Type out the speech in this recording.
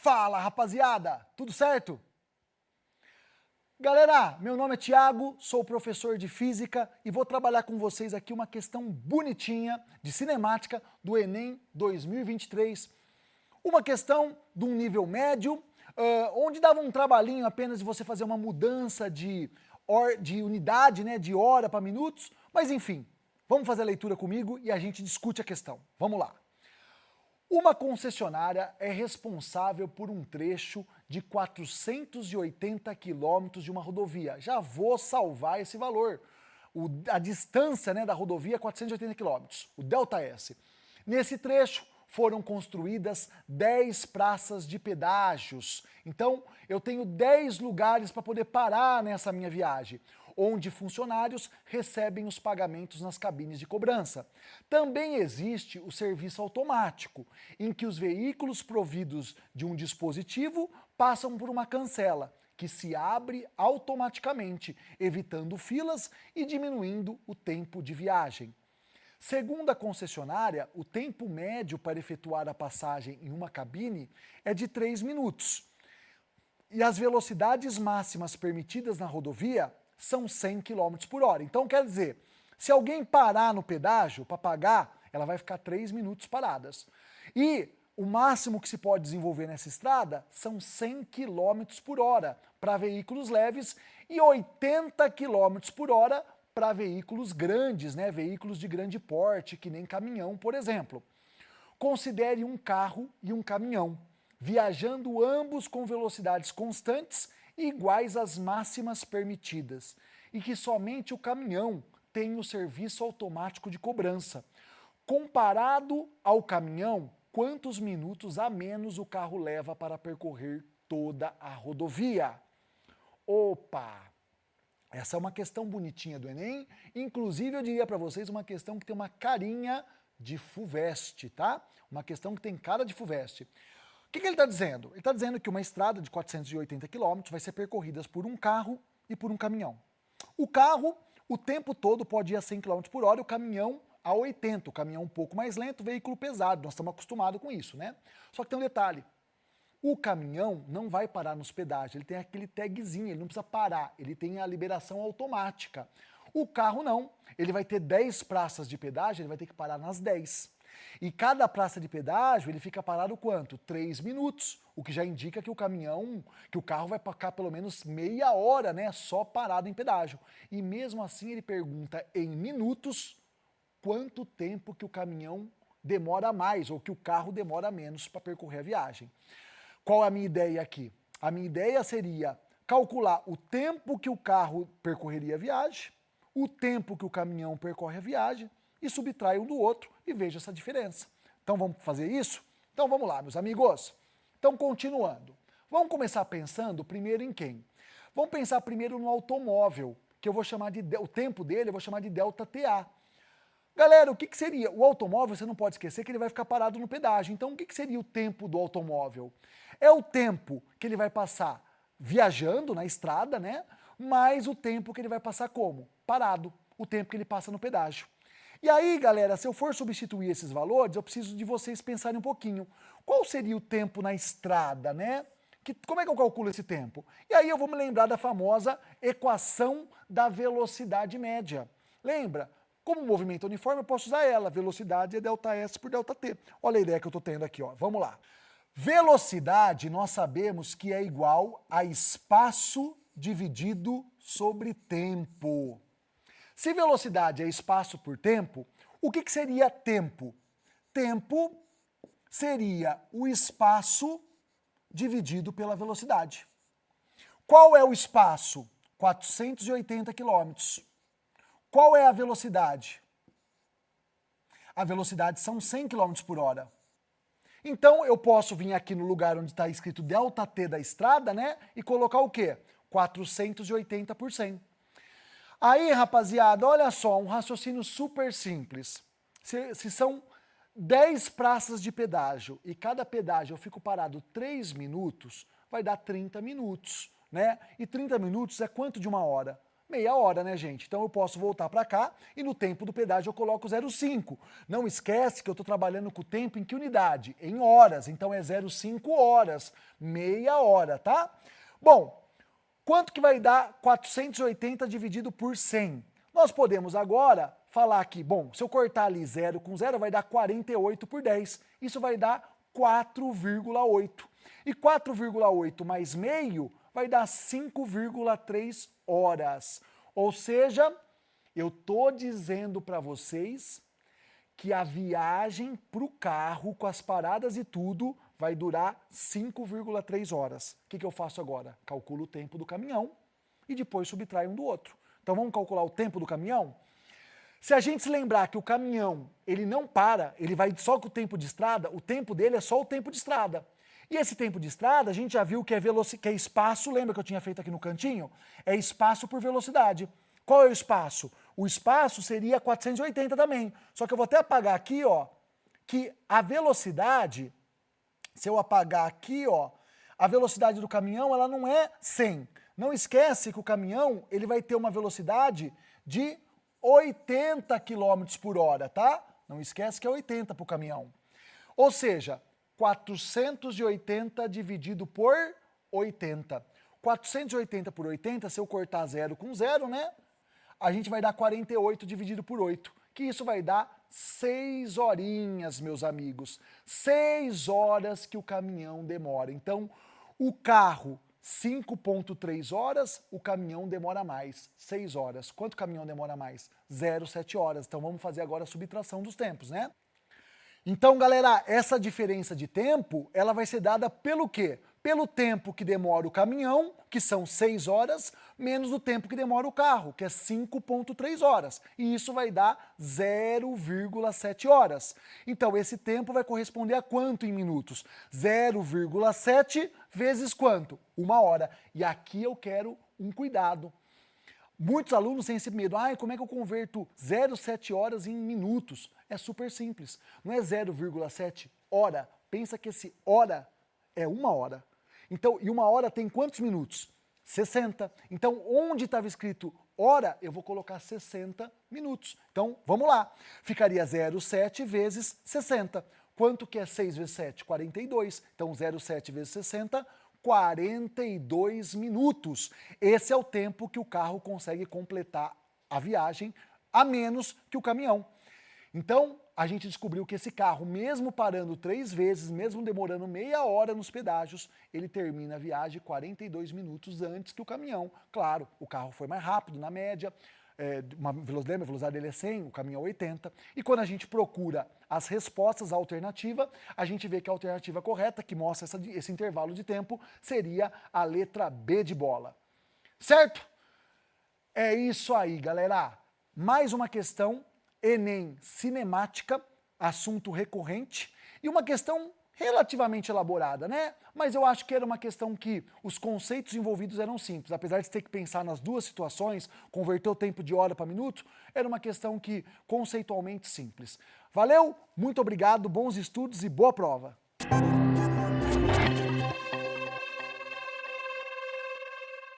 Fala, rapaziada, tudo certo? Galera, meu nome é Thiago, sou professor de Física e vou trabalhar com vocês aqui uma questão bonitinha de cinemática do Enem 2023. Uma questão de um nível médio, onde dava um trabalhinho apenas de você fazer uma mudança de unidade, né, de hora para minutos, mas enfim, vamos fazer a leitura comigo e a gente discute a questão. Vamos lá. Uma concessionária é responsável por um trecho de 480 quilômetros de uma rodovia. Já vou salvar esse valor. A distância, né, da rodovia é 480 quilômetros, o ΔS. Nesse trecho foram construídas 10 praças de pedágios. Então, eu tenho 10 lugares para poder parar nessa minha viagem, onde funcionários recebem os pagamentos nas cabines de cobrança. Também existe o serviço automático, em que os veículos providos de um dispositivo passam por uma cancela, que se abre automaticamente, evitando filas e diminuindo o tempo de viagem. Segundo a concessionária, o tempo médio para efetuar a passagem em uma cabine é de 3 minutos. E as velocidades máximas permitidas na rodovia são 100 km por hora. Então, quer dizer, se alguém parar no pedágio para pagar, ela vai ficar 3 minutos paradas. E o máximo que se pode desenvolver nessa estrada são 100 km por hora para veículos leves e 80 km por hora para veículos grandes, né? Veículos de grande porte, que nem caminhão, por exemplo. Considere um carro e um caminhão, viajando ambos com velocidades constantes e iguais às máximas permitidas, e que somente o caminhão tem o serviço automático de cobrança. Comparado ao caminhão, quantos minutos a menos o carro leva para percorrer toda a rodovia? Opa! Essa é uma questão bonitinha do Enem, inclusive eu diria para vocês uma questão que tem uma carinha de FUVEST, tá? Uma questão que tem cara de FUVEST. O que ele está dizendo? Ele está dizendo que uma estrada de 480 km vai ser percorrida por um carro e por um caminhão. O carro, o tempo todo, pode ir a 100 km por hora e o caminhão a 80. O caminhão um pouco mais lento, veículo pesado. Nós estamos acostumados com isso, né? Só que tem um detalhe. O caminhão não vai parar nos pedágios, ele tem aquele tagzinho, ele não precisa parar, ele tem a liberação automática. O carro não, ele vai ter 10 praças de pedágio, ele vai ter que parar nas 10. E cada praça de pedágio, ele fica parado quanto? 3 minutos, o que já indica que o carro vai ficar pelo menos meia hora, né, só parado em pedágio. E mesmo assim ele pergunta em minutos quanto tempo que o caminhão demora mais, ou que o carro demora menos para percorrer a viagem. Qual é a minha ideia aqui? A minha ideia seria calcular o tempo que o carro percorreria a viagem, o tempo que o caminhão percorre a viagem, e subtrai um do outro e veja essa diferença. Então vamos fazer isso? Então vamos lá, meus amigos. Então, continuando. Vamos começar pensando primeiro em quem? Vamos pensar primeiro no automóvel, que eu vou chamar de, o tempo dele eu vou chamar de ΔTA. Galera, o que seria? O automóvel, você não pode esquecer que ele vai ficar parado no pedágio. Então, o que seria o tempo do automóvel? É o tempo que ele vai passar viajando na estrada, né? Mais o tempo que ele vai passar como? Parado. O tempo que ele passa no pedágio. E aí, galera, se eu for substituir esses valores, eu preciso de vocês pensarem um pouquinho. Qual seria o tempo na estrada, né? Como é que eu calculo esse tempo? E aí eu vou me lembrar da famosa equação da velocidade média. Lembra? Como movimento uniforme, eu posso usar ela. Velocidade é ΔS por ΔT. Olha a ideia que eu estou tendo aqui, ó. Vamos lá. Velocidade, nós sabemos que é igual a espaço dividido sobre tempo. Se velocidade é espaço por tempo, o que seria tempo? Tempo seria o espaço dividido pela velocidade. Qual é o espaço? 480 quilômetros. Qual é a velocidade? A velocidade são 100 km por hora. Então, eu posso vir aqui no lugar onde está escrito ΔT da estrada, né? E colocar o quê? 480 por 100. Aí, rapaziada, olha só, um raciocínio super simples. Se são 10 praças de pedágio e cada pedágio eu fico parado 3 minutos, vai dar 30 minutos, né? E 30 minutos é quanto de uma hora? Meia hora, né, gente? Então eu posso voltar para cá e no tempo do pedágio eu coloco 0,5. Não esquece que eu estou trabalhando com o tempo em que unidade? Em horas, então é 0,5 horas, meia hora, tá? Bom, quanto que vai dar 480 dividido por 100? Nós podemos agora falar que, bom, se eu cortar ali 0 com 0, vai dar 48 por 10. Isso vai dar 4,8. E 4,8 mais meio vai dar 5,3 horas. Ou seja, eu estou dizendo para vocês que a viagem para o carro, com as paradas e tudo, vai durar 5,3 horas. O que eu faço agora? Calculo o tempo do caminhão e depois subtraio um do outro. Então vamos calcular o tempo do caminhão? Se a gente se lembrar que o caminhão, ele não para, ele vai só com o tempo de estrada, o tempo dele é só o tempo de estrada. E esse tempo de estrada, a gente já viu que que é espaço, lembra que eu tinha feito aqui no cantinho? É espaço por velocidade. Qual é o espaço? O espaço seria 480 também. Só que eu vou até apagar aqui, ó, que a velocidade, se eu apagar aqui, ó, a velocidade do caminhão, ela não é 100. Não esquece que o caminhão, ele vai ter uma velocidade de 80 km por hora, tá? Não esquece que é 80 para o caminhão. Ou seja, 480 dividido por 80. 480 por 80, se eu cortar 0 com 0, né? A gente vai dar 48 dividido por 8, que isso vai dar 6 horinhas, meus amigos. 6 horas que o caminhão demora. Então, o carro, 5,3 horas, o caminhão demora mais, 6 horas. Quanto o caminhão demora mais? 0,7 horas. Então, vamos fazer agora a subtração dos tempos, né? Então, galera, essa diferença de tempo, ela vai ser dada pelo quê? Pelo tempo que demora o caminhão, que são 6 horas, menos o tempo que demora o carro, que é 5,3 horas. E isso vai dar 0,7 horas. Então, esse tempo vai corresponder a quanto em minutos? 0,7 vezes quanto? 1 hora. E aqui eu quero um cuidado. Muitos alunos têm esse medo. Como é que eu converto 0,7 horas em minutos? É super simples. Não é 0,7 hora. Pensa que esse hora é 1 hora. Então, e 1 hora tem quantos minutos? 60. Então, onde estava escrito hora, eu vou colocar 60 minutos. Então, vamos lá. Ficaria 0,7 vezes 60. Quanto que é 6 vezes 7? 42. Então, 0,7 vezes 60, 42 minutos. Esse é o tempo que o carro consegue completar a viagem, a menos que o caminhão. Então, a gente descobriu que esse carro, mesmo parando 3 vezes, mesmo demorando meia hora nos pedágios, ele termina a viagem 42 minutos antes que o caminhão. Claro, o carro foi mais rápido na média, a velocidade dele é 100, o caminhão é 80. E quando a gente procura as respostas à alternativa, a gente vê que a alternativa correta, que mostra esse intervalo de tempo, seria a letra B de bola. Certo? É isso aí, galera. Mais uma questão Enem cinemática, assunto recorrente, e uma questão relativamente elaborada, né? Mas eu acho que era uma questão que os conceitos envolvidos eram simples. Apesar de ter que pensar nas duas situações, converter o tempo de hora para minuto, era uma questão que conceitualmente simples. Valeu, muito obrigado, bons estudos e boa prova!